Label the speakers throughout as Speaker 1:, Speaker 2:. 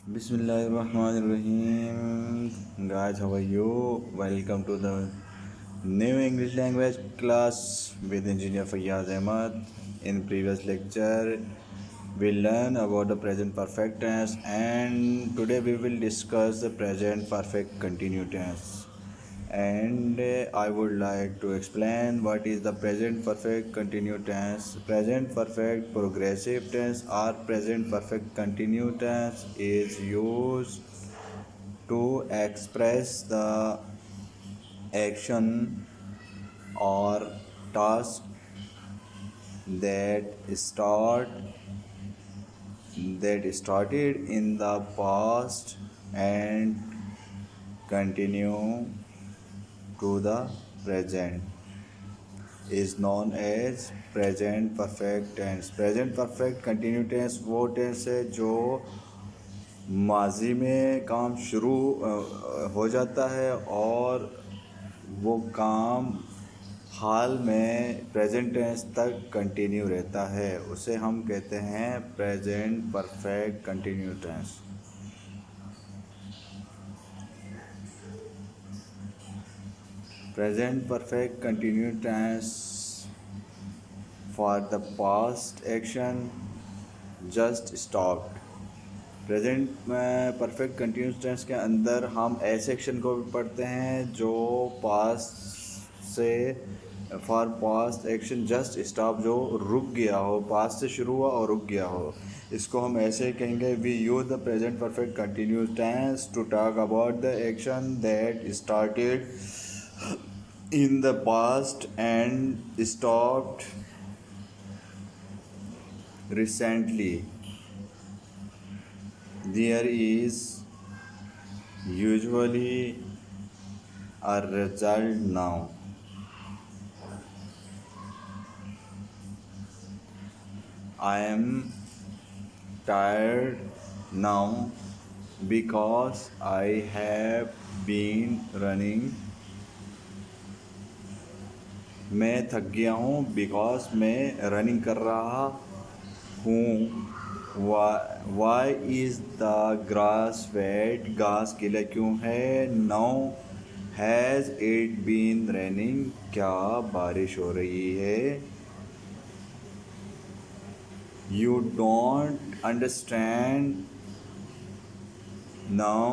Speaker 1: Bismillahirrahmanirrahim. Guys, how are you? Welcome to the new English language class with Engineer Fayyaz Ahmad. In previous lecture, we learn about the present perfect tense, and today we will discuss the present perfect continuous tense. And I would like to explain what is the present perfect continuous tense. Present perfect progressive tense or present perfect continuous tense is used to express the action or task that started in the past and continue to the present is known as present perfect tense. Present perfect continue tense वो tense है जो माजी में काम शुरू हो जाता है और वो काम हाल में प्रेजेंट टेंस तक कंटिन्यू रहता है, उसे हम कहते हैं present perfect continue tense. Present perfect continuous tense for the past action just stopped. Present perfect continuous tense के अंदर हम ऐसे एक्शन को भी पढ़ते हैं जो पास्ट से for past action just stop, जो रुक गया हो, पास्ट से शुरू हुआ और रुक गया हो, इसको हम ऐसे कहेंगे. We use the present perfect continuous tense to talk about the action that started in the past and stopped recently. There is usually a result now. I am tired now because I have been running. मैं थक गया हूँ because मैं running कर रहा हूँ. Why is the grass wet, घास गीला क्यों है. Now has it been raining, क्या बारिश हो रही है. यू डोंट अंडरस्टैंड नाउ,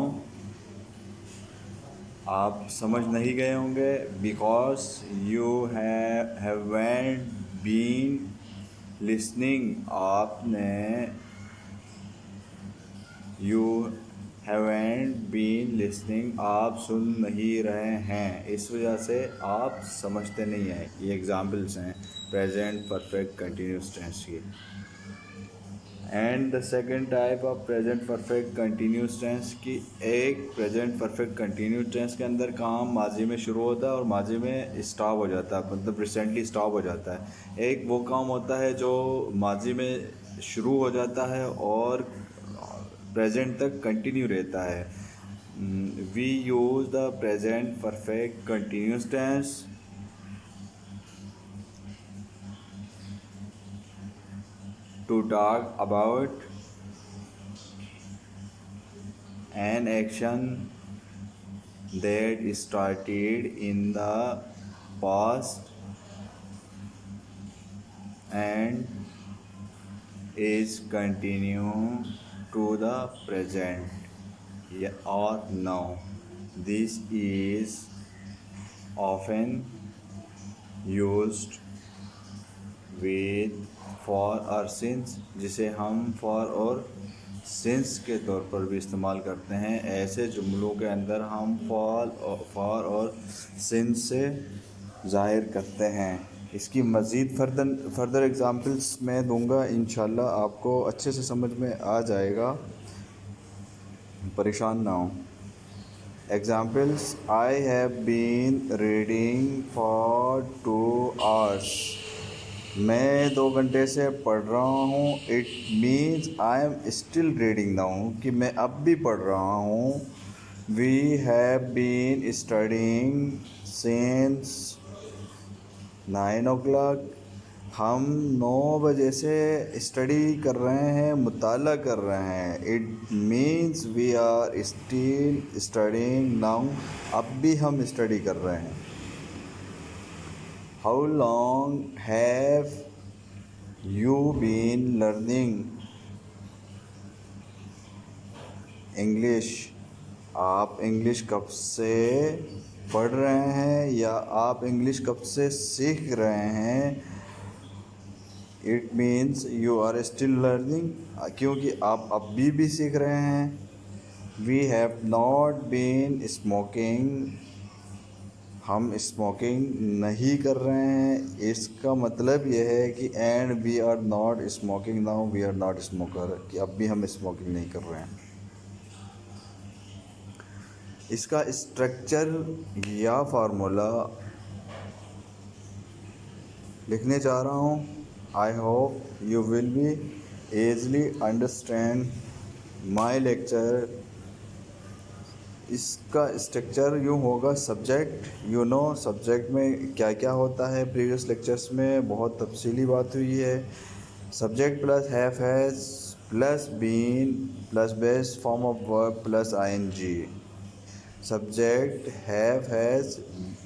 Speaker 1: आप समझ नहीं गए होंगे. Because you haven't been listening, आपने यू हैवेंट बीन लिसनिंग, आप सुन नहीं रहे हैं, इस वजह से आप समझते नहीं हैं. ये एग्जाम्पल्स हैं प्रेजेंट परफेक्ट कंटिन्यूस टेंस की. And the second type of present perfect continuous tense की, एक प्रेजेंट परफेक्ट कंटिन्यूस टेंस के अंदर काम माजी में शुरू होता है और माजी में स्टॉप हो जाता है, मतलब रिसेंटली स्टॉप हो जाता है. एक वो काम होता है जो माजी में शुरू हो जाता है और प्रेजेंट तक कंटिन्यू रहता है. We use the present perfect continuous tense to talk about an action that started in the past and is continuing to the present or now. This is often used with for और since, जिसे हम for और since के तौर पर भी इस्तेमाल करते हैं. ऐसे जुमलों के अंदर हम फॉर और सिंस से ज़ाहिर करते हैं. इसकी मज़ीद फर्दर एग्ज़ाम्पल्स मैं दूंगा, इंशाल्लाह आपको अच्छे से समझ में आ जाएगा, परेशान ना हो. Examples: I have been reading for 2 hours, मैं 2 घंटे से पढ़ रहा हूँ. It means I am still reading now, कि मैं अब भी पढ़ रहा हूँ. We have been studying since 9 o'clock, हम 9 बजे से स्टडी कर रहे हैं, मुताला कर रहे हैं। It means we are still studying now, अब भी हम स्टडी कर रहे हैं। How long have you been learning English, आप इंग्लिश कब से पढ़ रहे हैं या आप इंग्लिश कब से सीख रहे हैं। It means you are still learning, क्योंकि आप अब भी सीख रहे हैं। We have not been smoking, हम स्मोकिंग नहीं कर रहे हैं। इसका मतलब यह है कि and we are not smoking now, we are not smoker, कि अब भी हम स्मोकिंग नहीं कर रहे हैं। इसका स्ट्रक्चर या फार्मूला लिखने जा रहा हूँ। I hope you will be easily understand my lecture. इसका स्ट्रक्चर यूँ होगा, सब्जेक्ट, यू नो सब्जेक्ट में क्या क्या होता है, प्रीवियस लेक्चर्स में बहुत तफसीली बात हुई है। Subject plus has plus been plus base form of verb plus ING. Subject has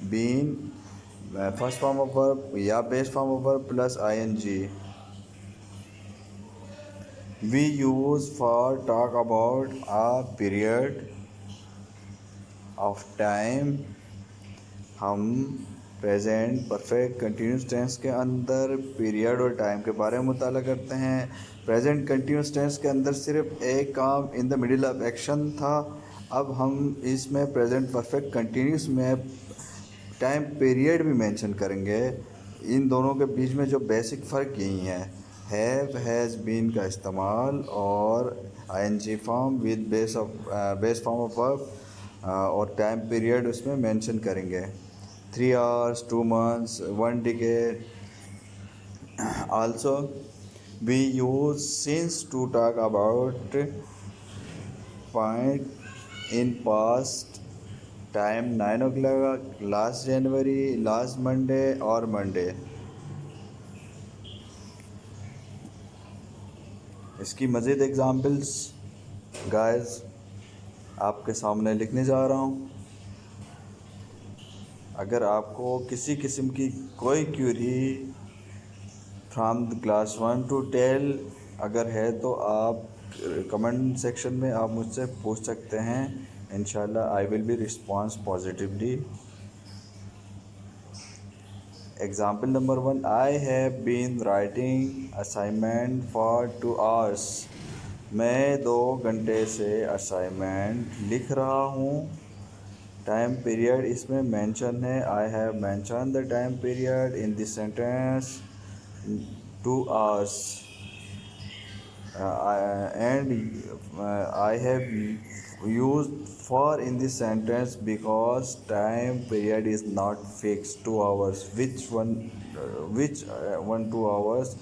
Speaker 1: been first form of verb या base form of verb plus ING. We use for talk about a period of time, हम present perfect continuous tense के अंदर period और time के बारे में मुताला करते हैं। प्रेजेंट कंटिन्यूस टेंस के अंदर सिर्फ एक काम in the middle of action था, अब हम इसमें प्रेजेंट परफेक्ट कंटिन्यूस में टाइम पीरियड भी मेंशन करेंगे। इन दोनों के बीच में जो बेसिक फ़र्क यही है, हैव हैज़ बीन का इस्तेमाल और ING form with base form of verb, और टाइम पीरियड उसमें मेंशन करेंगे। 3 hours, 2 months, 1 decade. Also, we use since to talk about point in past time, 9 o'clock, last January, last Monday और Monday। इसकी मज़ीद examples guys आपके सामने लिखने जा रहा हूँ। अगर आपको किसी किस्म की कोई क्यूरी फ्राम क्लास 1 to 10 अगर है तो आप कमेंट सेक्शन में आप मुझसे पूछ सकते हैं। इंशाल्लाह I will be response positively. Example number 1, I have been writing assignment for 2 hours, मैं 2 घंटे से असाइनमेंट लिख रहा हूँ। टाइम पीरियड इसमें मेंशन है, I have mention the time period in this sentence 2 hours, and I have used for in this sentence because time period is not fixed 2 hours, which one 2 hours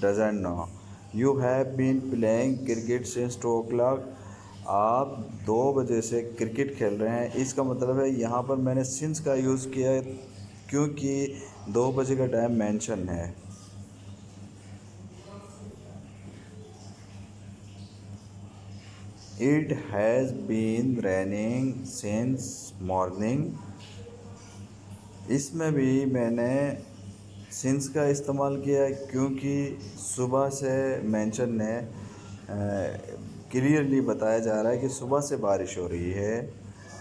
Speaker 1: doesn't know। You have been playing cricket since 2 o'clock, आप 2 बजे से cricket खेल रहे हैं। इसका मतलब है यहाँ पर मैंने सिंस का यूज़ किया है क्योंकि 2 बजे का टाइम मेंशन है। It has been raining since morning, इसमें भी मैंने since का इस्तेमाल किया है क्योंकि सुबह से मेंशन है, क्लियरली बताया जा रहा है कि सुबह से बारिश हो रही है,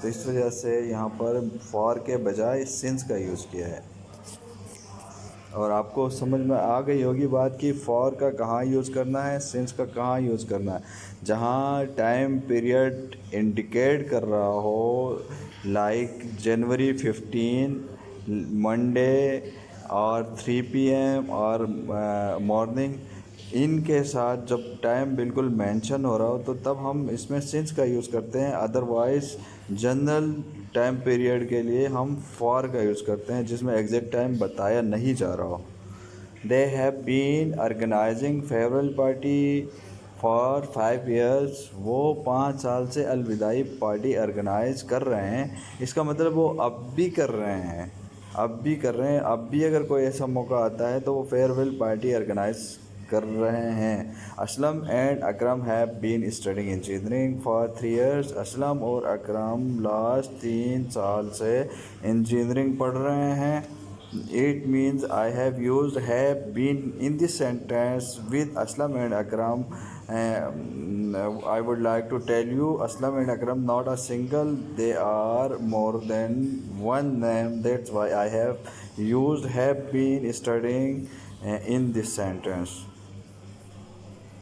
Speaker 1: तो इस वजह से यहाँ पर for के बजाय since का यूज़ किया है। और आपको समझ में आ गई होगी बात कि फॉर का कहाँ यूज़ करना है, सिंस का कहाँ यूज़ करना है। जहाँ टाइम पीरियड इंडिकेट कर रहा हो, लाइक जनवरी 15 मंडे और 3 PM और मॉर्निंग, इनके साथ जब टाइम बिल्कुल मेंशन हो रहा हो तो तब हम इसमें सिंस का यूज़ करते हैं। अदरवाइज़ जनरल टाइम पीरियड के लिए हम फॉर का यूज़ करते हैं जिसमें एग्जैक्ट टाइम बताया नहीं जा रहा हो। They have been organising farewell party for 5 years, वो 5 साल से अलविदाई पार्टी ऑर्गेनाइज कर रहे हैं। इसका मतलब वो अब भी कर रहे हैं। अब भी कर रहे हैं, अब भी अगर कोई ऐसा मौका आता है तो वो फेयरवेल पार्टी ऑर्गेनाइज कर रहे हैं। Aslam and Akram have been studying engineering for 3 years। Aslam और अकरम लास्ट 3 साल से इंजीनियरिंग पढ़ रहे हैं। It means I have used have been in this sentence with Aslam and Akram. I would like to tell you Aslam and Akram not a single, they are more than one name. That's why I have used have been studying in this sentence.